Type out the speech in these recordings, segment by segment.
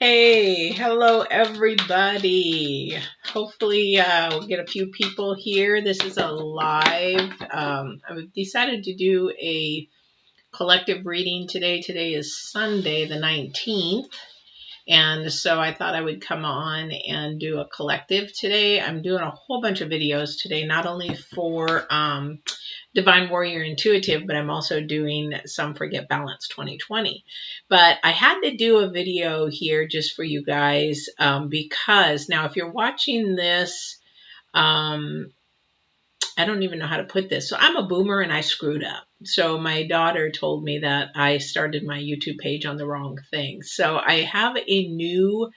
Hey, hello everybody. Hopefully we'll get a few people here. This is a live. I've decided to do a collective reading today. Today is Sunday the 19th. And so I thought I would come on and do a collective today. I'm doing a whole bunch of videos today, not only for Divine Warrior Intuitive, but I'm also doing some for Get Balanced 2020. But I had to do a video here just for you guys because now if you're watching this, I don't even know how to put this. So I'm a boomer and I screwed up. So my daughter told me that I started my YouTube page on the wrong thing. So I have a new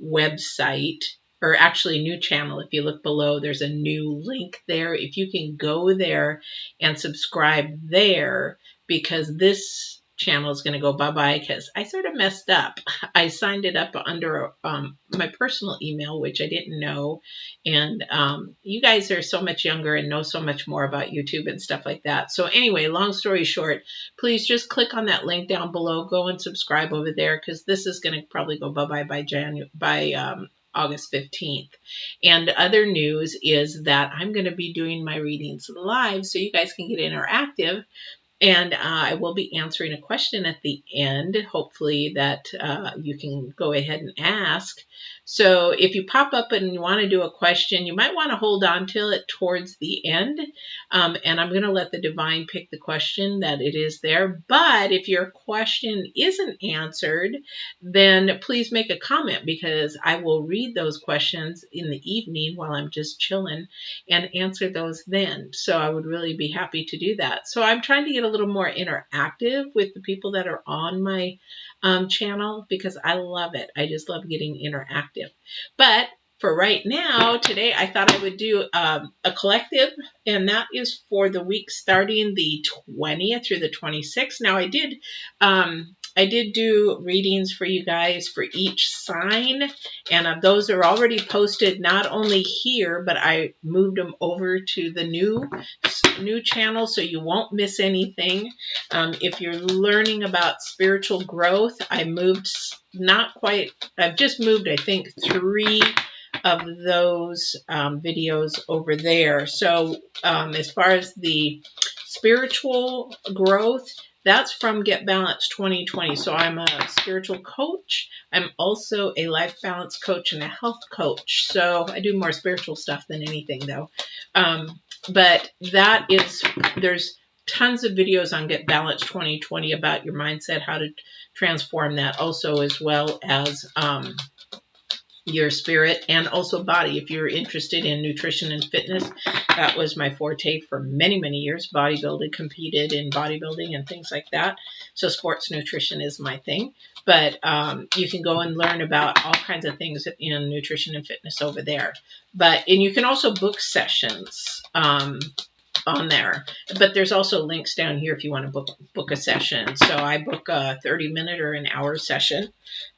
website, or actually a new channel. If you look below, there's a new link there. If you can go there and subscribe there, because this channel is going to go bye-bye because I sort of messed up. I signed it up under my personal email, which I didn't know. And you guys are so much younger and know so much more about YouTube and stuff like that. So anyway, long story short, please just click on that link down below. Go and subscribe over there because this is going to probably go bye-bye by August 15th. And other news is that I'm going to be doing my readings live so you guys can get interactive. And I will be answering a question at the end, hopefully that you can go ahead and ask. So if you pop up and you want to do a question, you might want to hold on to it towards the end. And I'm going to let the divine pick the question that it is there. But if your question isn't answered, then please make a comment because I will read those questions in the evening while I'm just chilling and answer those then. So I would really be happy to do that. So I'm trying to get a little more interactive with the people that are on my channel because I love it. I just love getting interactive. But for right now, today I thought I would do a collective, and that is for the week starting the 20th through the 26th. Now I did do readings for you guys for each sign, and those are already posted not only here, but I moved them over to the new channel so you won't miss anything. If you're learning about spiritual growth, I've just moved, I think, 3 of those videos over there. So as far as the spiritual growth, that's from Get Balanced 2020. So I'm a spiritual coach. I'm also a life balance coach and a health coach. So I do more spiritual stuff than anything though. But there's tons of videos on Get Balanced 2020 about your mindset, how to transform that, also as well as your spirit and also body. If you're interested in nutrition and fitness, that was my forte for many, many years. Bodybuilding, competed in bodybuilding and things like that. So sports nutrition is my thing. But you can go and learn about all kinds of things in nutrition and fitness over there. And you can also book sessions on there, but there's also links down here if you want to book a session. So I book a 30-minute or an hour session.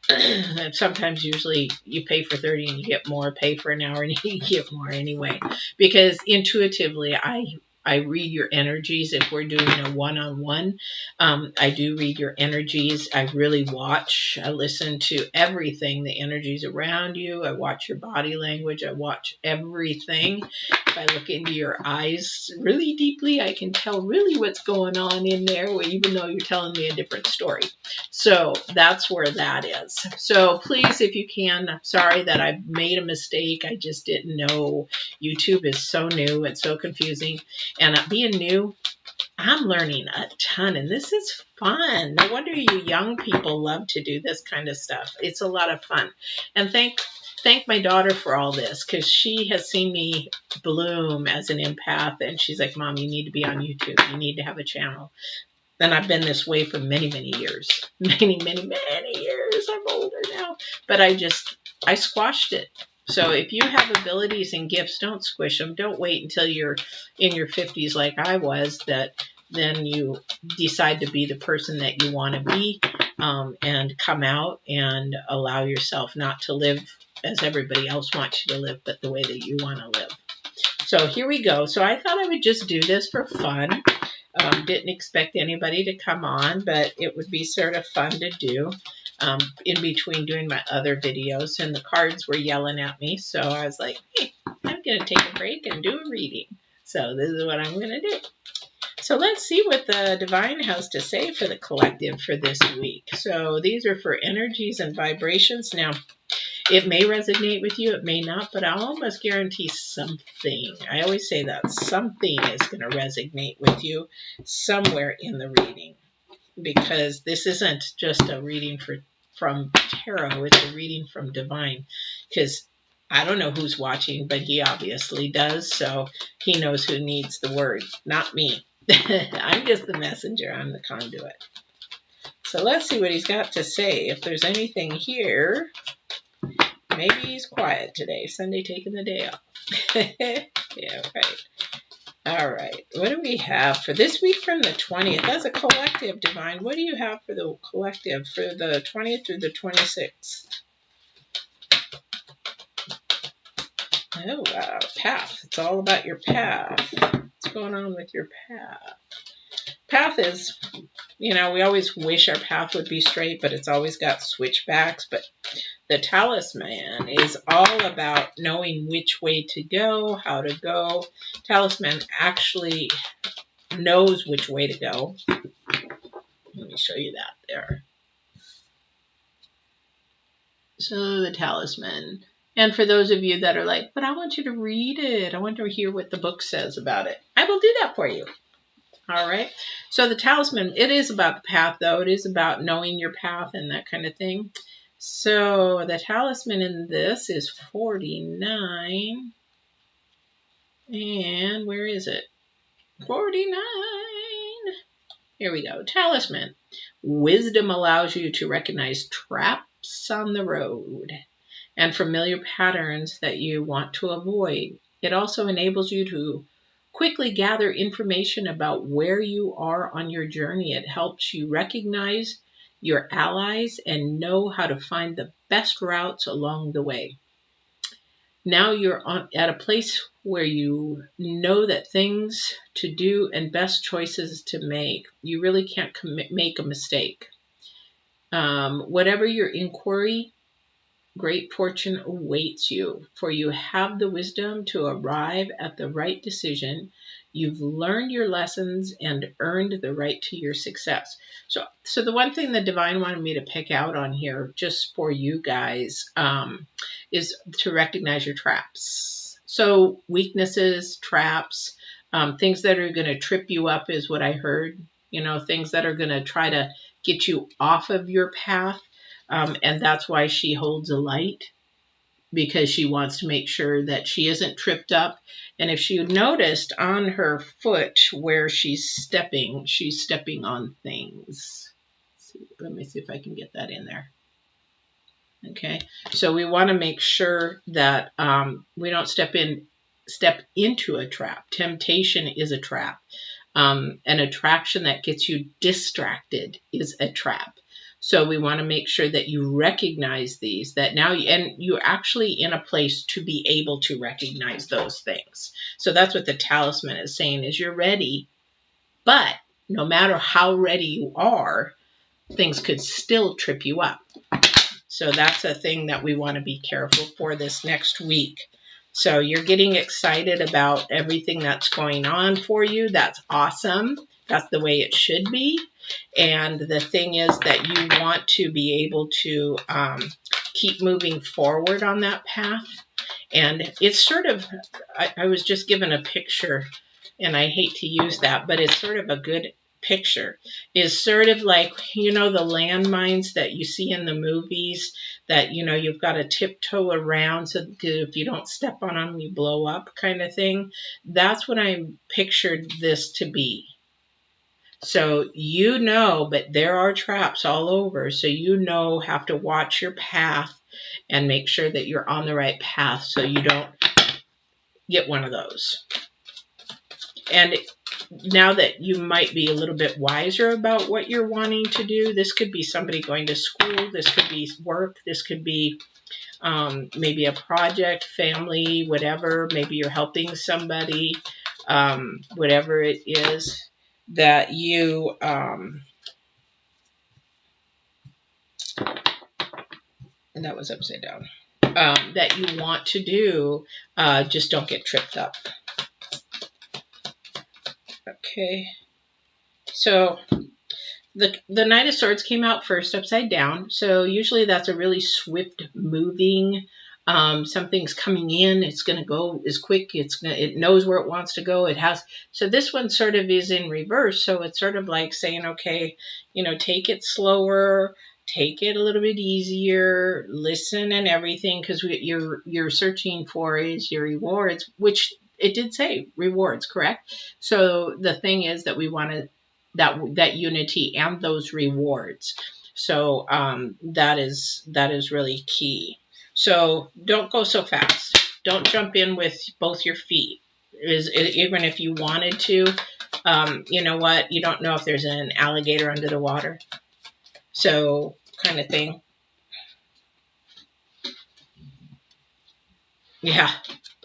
And sometimes usually you pay for 30 and you get more, pay for an hour and you get more anyway, because intuitively I read your energies. If we're doing a one-on-one, I do read your energies. I really watch. I listen to everything, the energies around you. I watch your body language. I watch everything. If I look into your eyes really deeply, I can tell really what's going on in there, even though you're telling me a different story. So that's where that is. So please, if you can, I'm sorry that I made a mistake. I just didn't know. YouTube is so new and so confusing. And being new, I'm learning a ton, and this is fun. No wonder you young people love to do this kind of stuff. It's a lot of fun. And thank my daughter for all this, because she has seen me bloom as an empath, and she's like, Mom, you need to be on YouTube. You need to have a channel. And I've been this way for many, many years. Many, many, many years. I'm older now. But I squashed it. So if you have abilities and gifts, don't squish them. Don't wait until you're in your 50s like I was, then you decide to be the person that you want to be, and come out and allow yourself not to live as everybody else wants you to live, but the way that you want to live. So here we go. So I thought I would just do this for fun. Didn't expect anybody to come on, but it would be sort of fun to do. in between doing my other videos, and the cards were yelling at me. So I was like, hey, I'm going to take a break and do a reading. So this is what I'm going to do. So let's see what the Divine has to say for the collective for this week. So these are for energies and vibrations. Now, it may resonate with you, it may not, but I'll almost guarantee something. I always say that something is going to resonate with you somewhere in the reading, because this isn't just a reading from tarot, it's a reading from Divine, because I don't know who's watching, but he obviously does, so he knows who needs the word, not me. I'm just the messenger, I'm the conduit. So let's see what he's got to say. If there's anything here, maybe he's quiet today. Sunday taking the day off. Yeah, right. All right. What do we have for this week from the 20th? That's a collective, Divine. What do you have for the collective for the 20th through the 26th? Oh, wow. Path. It's all about your path. What's going on with your path? Path is, you know, we always wish our path would be straight, but it's always got switchbacks. But the Talisman is all about knowing which way to go, how to go. Talisman actually knows which way to go. Let me show you that there. So the Talisman. And for those of you that are like, but I want you to read it. I want to hear what the book says about it. I will do that for you. All right. So the Talisman, it is about the path, though. It is about knowing your path and that kind of thing. So the Talisman in this is 49. And where is it? 49. Here we go. Talisman. Wisdom allows you to recognize traps on the road and familiar patterns that you want to avoid. It also enables you to quickly gather information about where you are on your journey. It helps you recognize your allies and know how to find the best routes along the way. Now you're at a place where you know that things to do and best choices to make. You really can't make a mistake. Whatever your inquiry, great fortune awaits you, for you have the wisdom to arrive at the right decision. You've learned your lessons and earned the right to your success. So the one thing the Divine wanted me to pick out on here, just for you guys, is to recognize your traps. So weaknesses, traps, things that are going to trip you up is what I heard. You know, things that are going to try to get you off of your path. And that's why she holds a light, because she wants to make sure that she isn't tripped up. And if she had noticed on her foot where she's stepping on things. Let me see if I can get that in there. Okay, so we want to make sure that we don't step into a trap. Temptation is a trap. An attraction that gets you distracted is a trap. So we want to make sure that you recognize these, that now, and you're actually in a place to be able to recognize those things. So that's what the Talisman is saying, is you're ready, but no matter how ready you are, things could still trip you up. So that's a thing that we want to be careful for this next week. So you're getting excited about everything that's going on for you. That's awesome. That's the way it should be. And the thing is that you want to be able to keep moving forward on that path. And it's sort of, I was just given a picture, and I hate to use that, but it's sort of a good picture. Is sort of like, you know, the landmines that you see in the movies that, you know, you've got to tiptoe around so that if you don't step on them, you blow up kind of thing. That's what I pictured this to be. So you know, but there are traps all over. So you know, have to watch your path and make sure that you're on the right path so you don't get one of those. And now that you might be a little bit wiser about what you're wanting to do, this could be somebody going to school, this could be work, this could be maybe a project, family, whatever. Maybe you're helping somebody, whatever it is that you and that was upside down, that you want to do, just don't get tripped up. Okay, so the Knight of Swords came out first upside down, so usually that's a really swift moving, something's coming in, it's going to go as quick, it knows where it wants to go, it has. So this one sort of is in reverse, so it's sort of like saying, okay, you know, take it slower, take it a little bit easier, listen and everything, because you're searching for is your rewards, which it did say rewards, correct? So the thing is that we want to that unity and those rewards. So that is really key. So don't go so fast. Don't jump in with both your feet. Even if you wanted to, you know what? You don't know if there's an alligator under the water. So kind of thing. Yeah,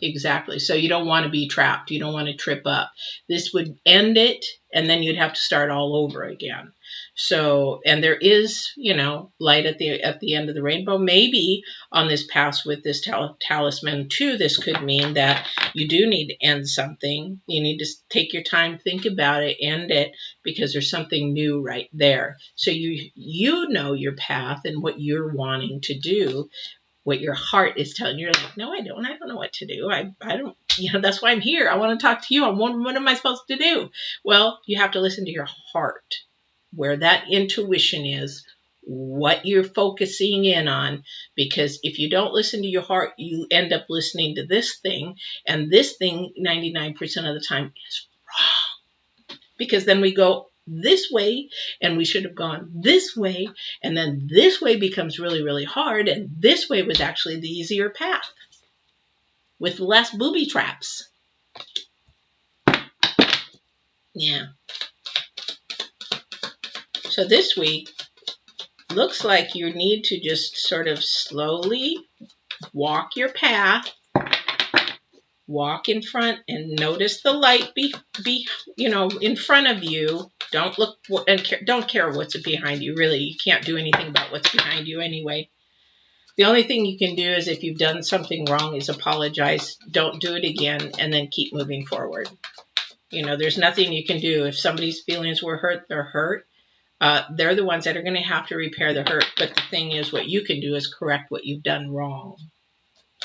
exactly. So you don't want to be trapped. You don't want to trip up. This would end it, and then you'd have to start all over again. So, and there is, you know, light at the end of the rainbow. Maybe on this path with this talisman too, this could mean that you do need to end something. You need to take your time, think about it, end it, because there's something new right there. So you know your path and what you're wanting to do, what your heart is telling you. You're like, no, I don't know what to do. I don't, you know, that's why I'm here. I want to talk to you. What am I supposed to do? Well, you have to listen to your heart, where that intuition is, what you're focusing in on, because if you don't listen to your heart, you end up listening to this thing, and this thing 99% of the time is wrong, because then we go this way and we should have gone this way, and then this way becomes really, really hard, and this way was actually the easier path with less booby traps. Yeah. So this week looks like you need to just sort of slowly walk your path, walk in front, and notice the light be you know, in front of you. Don't look and don't care what's behind you. Really, you can't do anything about what's behind you anyway. The only thing you can do is, if you've done something wrong, is apologize. Don't do it again, and then keep moving forward. You know, there's nothing you can do. If somebody's feelings were hurt, they're hurt. They're the ones that are going to have to repair the hurt. But the thing is, what you can do is correct what you've done wrong.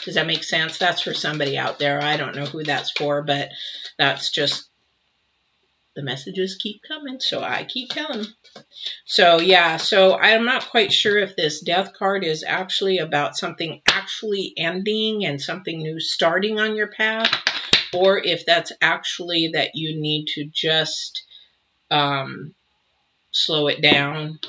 Does that make sense? That's for somebody out there. I don't know who that's for, but that's just, the messages keep coming, so I keep telling them. So yeah, so I'm not quite sure if this death card is actually about something actually ending and something new starting on your path, or if that's actually that you need to just slow it down.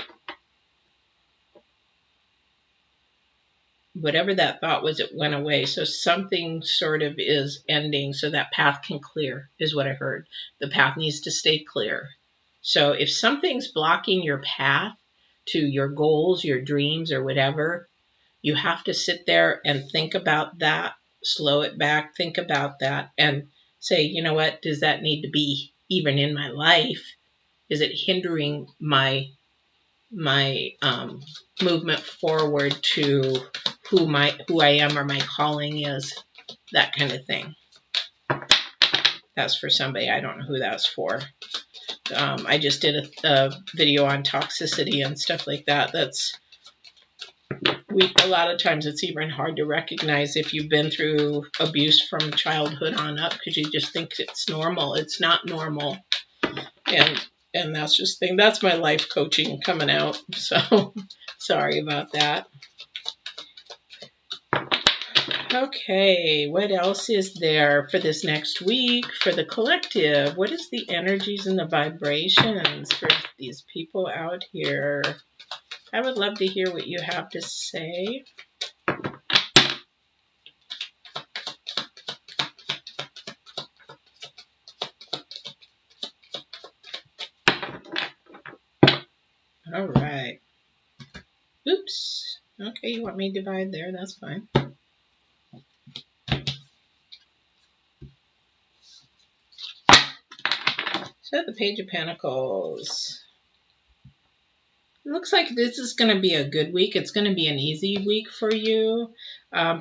Whatever that thought was, it went away. So something sort of is ending so that path can clear, is what I heard. The path needs to stay clear. So if something's blocking your path to your goals, your dreams, or whatever, you have to sit there and think about that, slow it back, think about that, and say, you know what, does that need to be even in my life? Is it hindering my movement forward to who I am or my calling is? That kind of thing. That's for somebody. I don't know who that's for. I just did a video on toxicity and stuff like that. That's a lot of times it's even hard to recognize if you've been through abuse from childhood on up, because you just think it's normal. It's not normal. And that's just thing. That's my life coaching coming out. So sorry about that. Okay, what else is there for this next week for the collective? What is the energies and the vibrations for these people out here? I would love to hear what you have to say. All right. Oops. Okay, you want me to divide there? That's fine. So the Page of Pentacles. It looks like this is going to be a good week. It's going to be an easy week for you.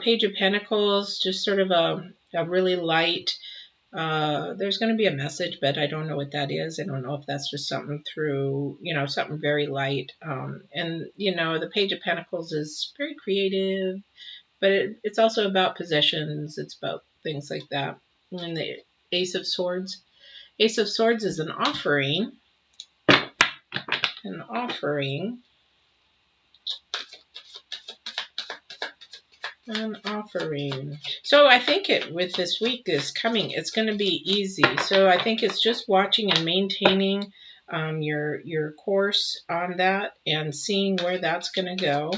Page of Pentacles, just sort of a really light. There's going to be a message, but I don't know what that is. I don't know if that's just something through, something very light. And, the Page of Pentacles is very creative, but it's also about possessions. It's about things like that. And the Ace of Swords. Ace of Swords is an offering. An offering. An offering. So I think with this week is coming, it's going to be easy. So I think it's just watching and maintaining your course on that and seeing where that's going to go.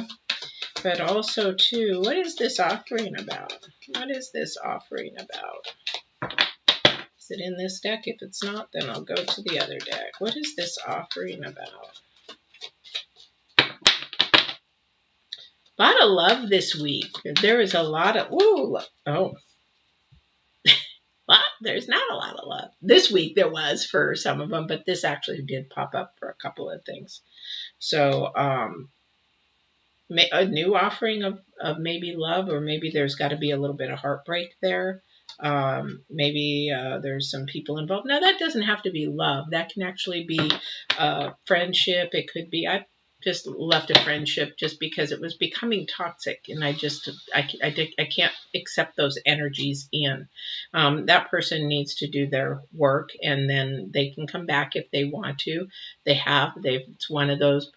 But also, too, what is this offering about? What is this offering about? Is it in this deck? If it's not, then I'll go to the other deck. What is this offering about? A lot of love this week. There is a lot of, well, there's not a lot of love. This week there was for some of them, but this actually did pop up for a couple of things. So, a new offering of maybe love, or maybe there's got to be a little bit of heartbreak there. Maybe there's some people involved. Now, that doesn't have to be love. That can actually be friendship. It could be, I just left a friendship just because it was becoming toxic, and I can't accept those energies in. That person needs to do their work, and then they can come back if they want to. It's one of those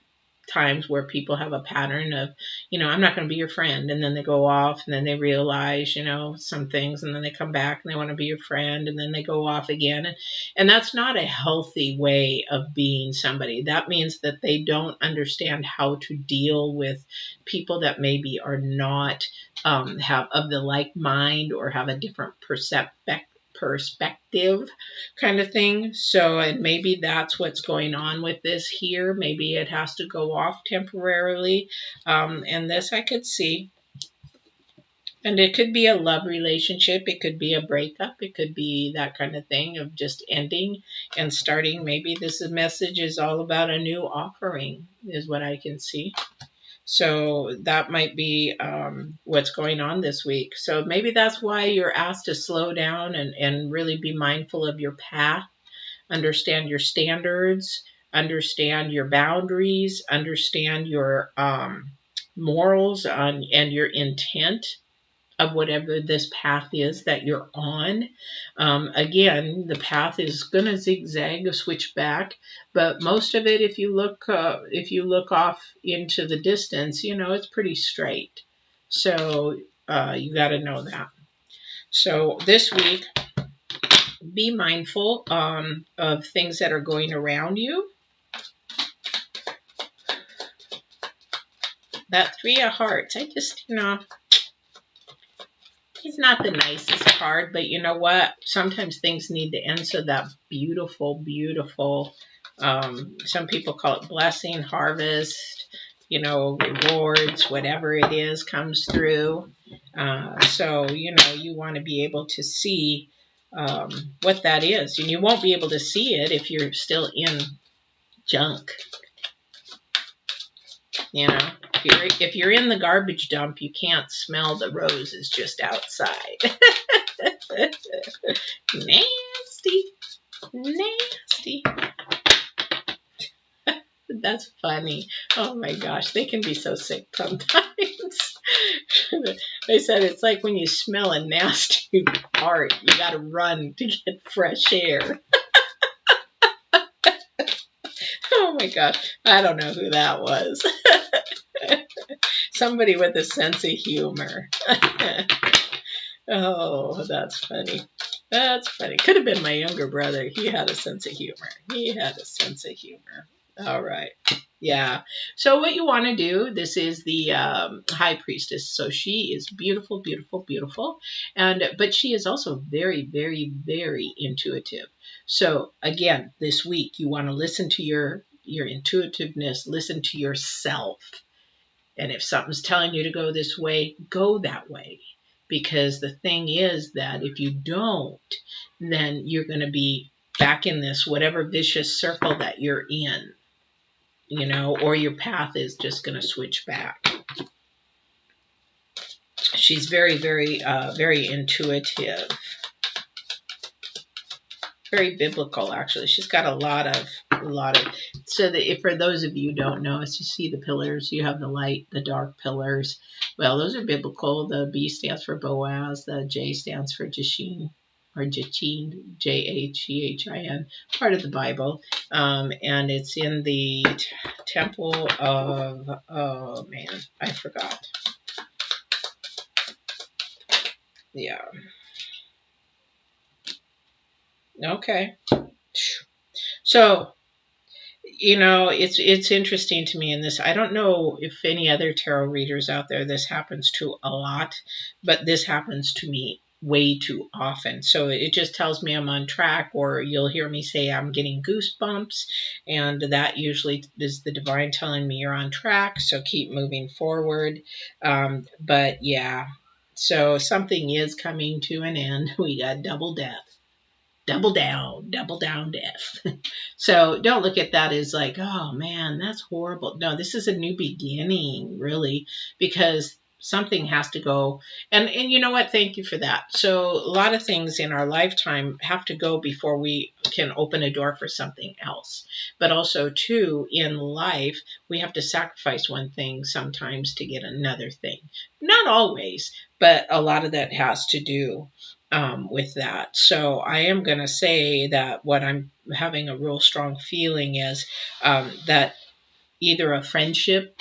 times where people have a pattern of, I'm not going to be your friend, and then they go off, and then they realize, some things, and then they come back and they want to be your friend, and then they go off again, and that's not a healthy way of being somebody. That means that they don't understand how to deal with people that maybe are not have of the like mind, or have a different perspective kind of thing. So, and maybe that's what's going on with this here. Maybe it has to go off temporarily. And this I could see. And it could be a love relationship. It could be a breakup. It could be that kind of thing of just ending and starting. Maybe this message is all about a new offering, is what I can see. So that might be what's going on this week. So maybe that's why you're asked to slow down and really be mindful of your path, understand your standards, understand your boundaries, understand your morals and your intent of whatever this path is that you're on. Again, the path is going to zigzag, switch back, but most of it, if you look off into the distance, it's pretty straight. So you got to know that. So this week, be mindful of things that are going around you. That Three of Hearts, I just, he's not the nicest card, but you know what? Sometimes things need to end. So that beautiful, beautiful, some people call it blessing, harvest, rewards, whatever it is, comes through. So, you want to be able to see what that is. And you won't be able to see it if you're still in junk. If you're in the garbage dump, you can't smell the roses just outside. Nasty. Nasty. That's funny. Oh my gosh, they can be so sick sometimes. They said it's like when you smell a nasty fart, you gotta run to get fresh air. Oh my gosh, I don't know who that was. Somebody with a sense of humor. Oh, that's funny. That's funny. Could have been my younger brother. He had a sense of humor. All right. Yeah. So what you want to do, this is the High Priestess. So she is beautiful, beautiful, beautiful. But she is also very, very, very intuitive. So again, this week, you want to listen to your intuitiveness, listen to yourself. And if something's telling you to go this way, go that way. Because the thing is that if you don't, then you're going to be back in this whatever vicious circle that you're in. you know, or your path is just going to switch back. She's very, very, very intuitive, very biblical. Actually, she's got a lot of. So that if for those of you who don't know, as you see the pillars, you have the light, the dark pillars. Well, those are biblical. The B stands for Boaz. The J stands for Jachin, or Jachin, Jachin, part of the Bible, and it's in the temple of. Oh man, I forgot. Yeah. Okay. So, you know, it's interesting to me in this. I don't know if any other tarot readers out there this happens to a lot, but this happens to me way too often. So it just tells me I'm on track, or you'll hear me say I'm getting goosebumps, and that usually is the divine telling me you're on track, so keep moving forward. But yeah, so something is coming to an end. We got double death. Double down death. So don't look at that as like, oh man, that's horrible. No, this is a new beginning, really, because something has to go. And you know what? Thank you for that. So a lot of things in our lifetime have to go before we can open a door for something else. But also, too, in life, we have to sacrifice one thing sometimes to get another thing. Not always, but a lot of that has to do with that. So I am going to say that what I'm having a real strong feeling is that either a friendship,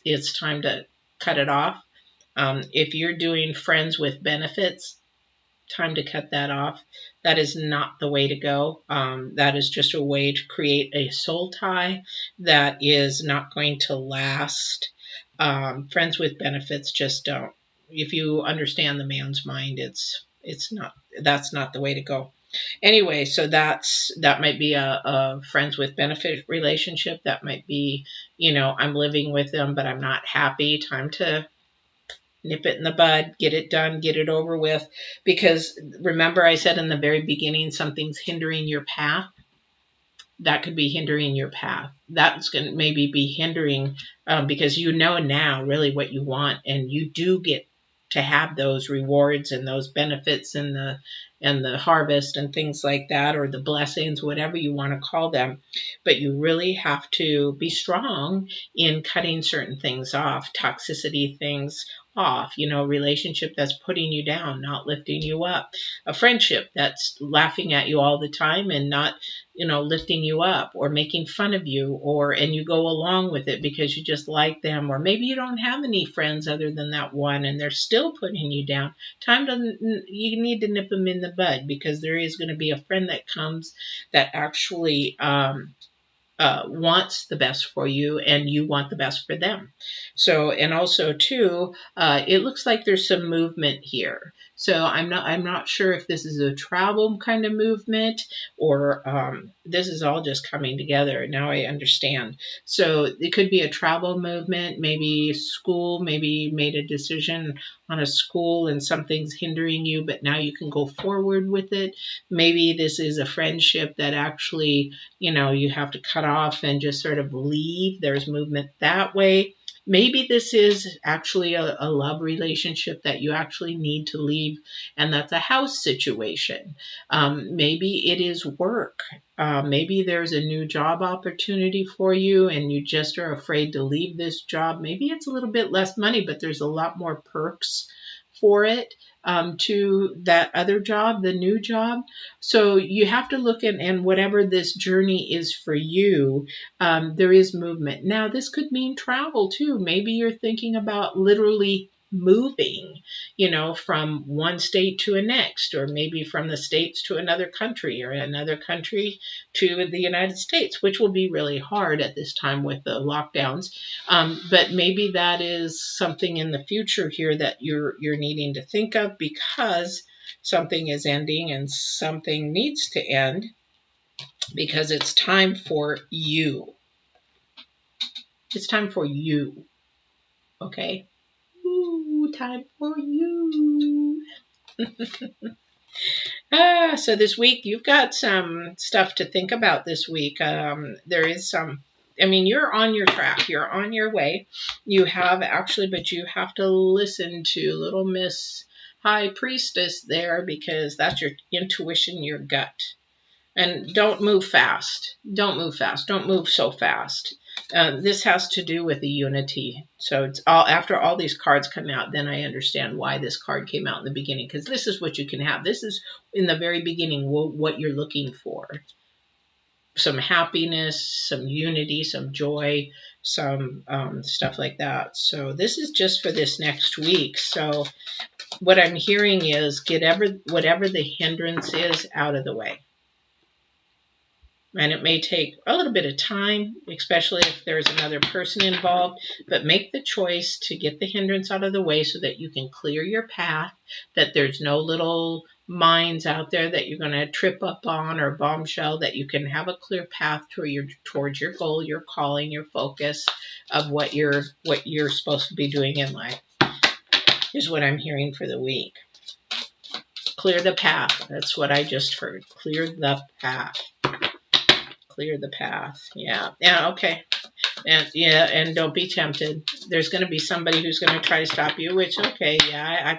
it's time to cut it off. If you're doing friends with benefits, time to cut that off. That is not the way to go. That is just a way to create a soul tie that is not going to last. Friends with benefits just don't. If you understand the man's mind, it's not, that's not the way to go. Anyway, so that might be a friends with benefit relationship. That might be, you know, I'm living with them, but I'm not happy. Time to nip it in the bud, get it done, get it over with. Because remember, I said in the very beginning, something's hindering your path. That could be hindering your path. That's going to maybe be hindering because you know now really what you want, and you do get to have those rewards and those benefits and the harvest and things like that, or the blessings, whatever you want to call them. But you really have to be strong in cutting certain things off, toxicity things off, you know, relationship that's putting you down, not lifting you up, a friendship that's laughing at you all the time and not, you know, lifting you up, or making fun of you, or and you go along with it because you just like them, or maybe you don't have any friends other than that one and they're still putting you down. You need to nip them in the bud, because there is going to be a friend that comes that actually wants the best for you, and you want the best for them. So, and also too, it looks like there's some movement here. So I'm not sure if this is a travel kind of movement, or this is all just coming together. Now I understand. So it could be a travel movement, maybe school, maybe you made a decision on a school and something's hindering you, but now you can go forward with it. Maybe this is a friendship that actually, you know, you have to cut off and just sort of leave. There's movement that way. Maybe this is actually a love relationship that you actually need to leave, and that's a house situation. Maybe it is work. Maybe there's a new job opportunity for you and you just are afraid to leave this job. Maybe it's a little bit less money, but there's a lot more perks for it, to that other job, the new job. So you have to look at, and whatever this journey is for you, there is movement. Now, this could mean travel too. Maybe you're thinking about literally moving, you know, from one state to a next, or maybe from the States to another country, or another country to the United States, which will be really hard at this time with the lockdowns. But maybe that is something in the future here that you're needing to think of, because something is ending and something needs to end, because it's time for you. It's time for you. Okay? Ooh, time for you. So this week you've got some stuff to think about this week. There is some I mean, you're on your track. You're on your way. You have actually, but you have to listen to little Miss High Priestess there, because that's your intuition, your gut. And don't move fast. Don't move fast. Don't move so fast. This has to do with the unity. So it's all, after all these cards come out, then I understand why this card came out in the beginning, because this is what you can have. This is in the very beginning what you're looking for. Some happiness, some unity, some joy, some stuff like that. So this is just for this next week. So what I'm hearing is whatever the hindrance is out of the way. And it may take a little bit of time, especially if there's another person involved, but make the choice to get the hindrance out of the way so that you can clear your path, that there's no little mines out there that you're going to trip up on, or bombshell, that you can have a clear path towards your goal, your calling, your focus of what you're supposed to be doing in life, is what I'm hearing for the week. Clear the path. That's what I just heard. Clear the path. Clear the path. Yeah. Yeah. Okay. And don't be tempted. There's going to be somebody who's going to try to stop you, which, okay. Yeah.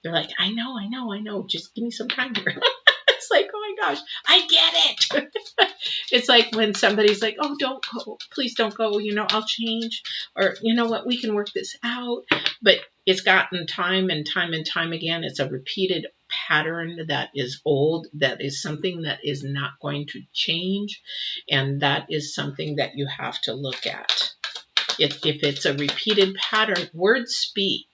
They're like, I know. Just give me some time here. It's like, oh my gosh, I get it. It's like when somebody's like, oh, don't go. Please don't go. I'll change. Or, you know what? We can work this out. But it's gotten time and time again. It's a repeated pattern that is old, that is something that is not going to change, and that is something that you have to look at. If it's a repeated pattern, words speak,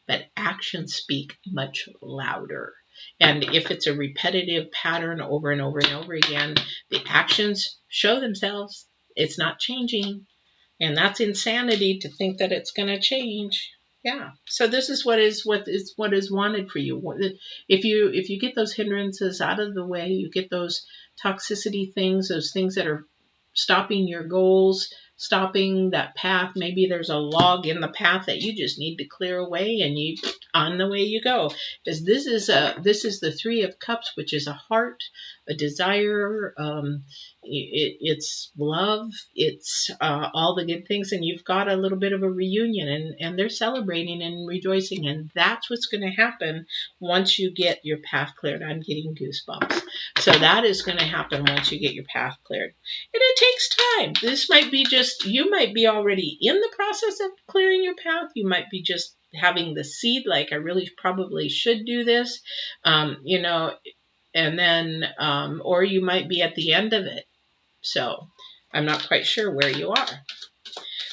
but actions speak much louder. And if it's a repetitive pattern over and over and over again, the actions show themselves. It's not changing, and that's insanity to think that it's going to change. Yeah. So this is what is wanted for you. If you get those hindrances out of the way, you get those toxicity things, those things that are stopping your goals, stopping that path. Maybe there's a log in the path that you just need to clear away, and on the way you go. Because this is the Three of Cups, which is a heart, a desire. It's love. It's all the good things, and you've got a little bit of a reunion, and they're celebrating and rejoicing, and that's what's going to happen once you get your path cleared. I'm getting goosebumps. So that is going to happen once you get your path cleared, and it takes time. This might be you might be already in the process of clearing your path. You might be just having the seed, like, I really probably should do this, and then, or you might be at the end of it. So I'm not quite sure where you are.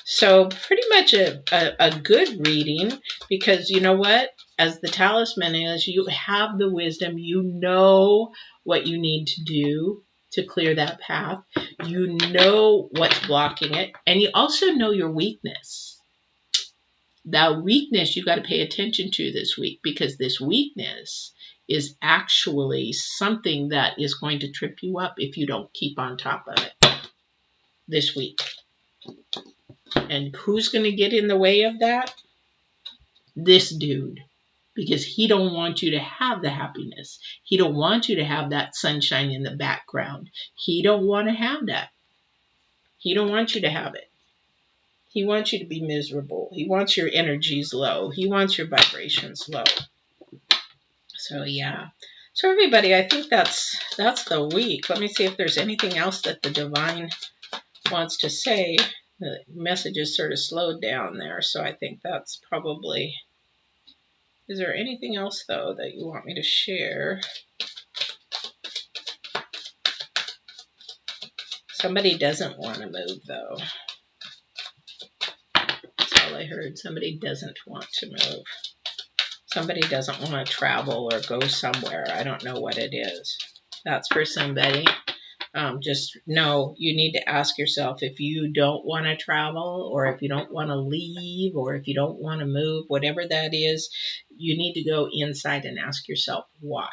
So pretty much a good reading, because you know what? As the talisman is, you have the wisdom. You know what you need to do to clear that path. You know what's blocking it. And you also know your weakness. That weakness you got to pay attention to this week, because this weakness is actually something that is going to trip you up if you don't keep on top of it this week. And who's going to get in the way of that? This dude. Because he don't want you to have the happiness. He don't want you to have that sunshine in the background. He don't want to have that. He don't want you to have it. He wants you to be miserable. He wants your energies low. He wants your vibrations low. So yeah. So everybody, I think that's the week. Let me see if there's anything else that the divine wants to say. The message is sort of slowed down there, so I think that's probably... Is there anything else, though, that you want me to share? Somebody doesn't want to move, though. That's all I heard. Somebody doesn't want to move. Somebody doesn't want to travel or go somewhere. I don't know what it is. That's for somebody. Just know you need to ask yourself, if you don't want to travel, or if you don't want to leave, or if you don't want to move, whatever that is, you need to go inside and ask yourself why.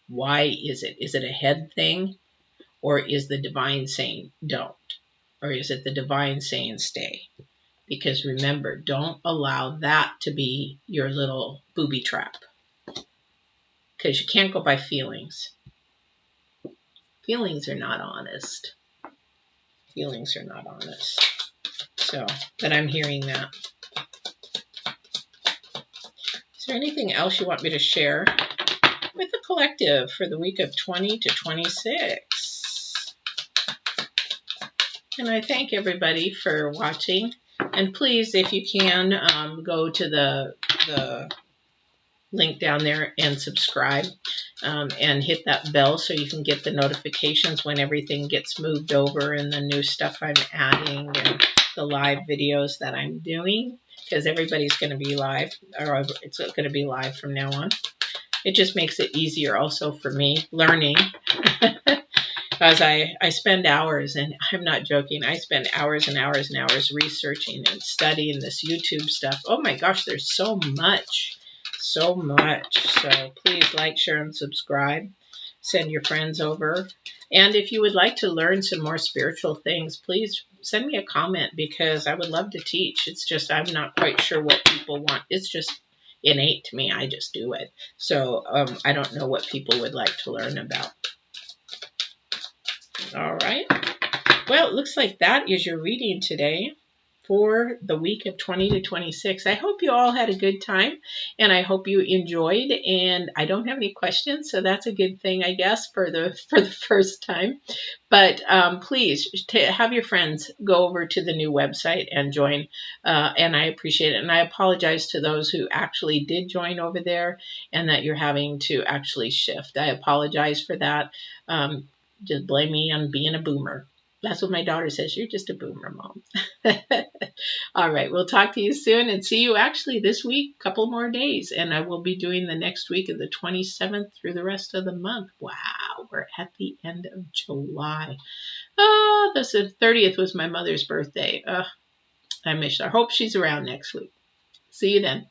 Why is it? Is it a head thing? Or is the divine saying don't? Or is it the divine saying stay? Because remember, don't allow that to be your little booby trap. Because you can't go by feelings. Feelings are not honest. feelings are not honest. So, but I'm hearing that. Is there anything else you want me to share with the collective for the week of 20 to 26? And I thank everybody for watching. And please, if you can, go to the link down there and subscribe, and hit that bell so you can get the notifications when everything gets moved over and the new stuff I'm adding and the live videos that I'm doing, because everybody's going to be live, or it's going to be live from now on. It just makes it easier also for me learning. As I spend hours, and I'm not joking, I spend hours and hours and hours researching and studying this YouTube stuff. Oh my gosh, there's so much. So much. So please like, share, and subscribe. Send your friends over. And if you would like to learn some more spiritual things, please send me a comment, because I would love to teach. It's just I'm not quite sure what people want. It's just innate to me. I just do it. So I don't know what people would like to learn about. All right. Well, it looks like that is your reading today for the week of 20 to 26. I hope you all had a good time, and I hope you enjoyed. And I don't have any questions, so that's a good thing, I guess, for the first time. But please have your friends go over to the new website and join, and I appreciate it. And I apologize to those who actually did join over there and that you're having to actually shift. I apologize for that. Just blame me on being a boomer. That's what my daughter says. You're just a boomer, Mom. All right. We'll talk to you soon and see you actually this week, a couple more days. And I will be doing the next week of the 27th through the rest of the month. Wow. We're at the end of July. Oh, the 30th was my mother's birthday. I miss her. I hope she's around next week. See you then.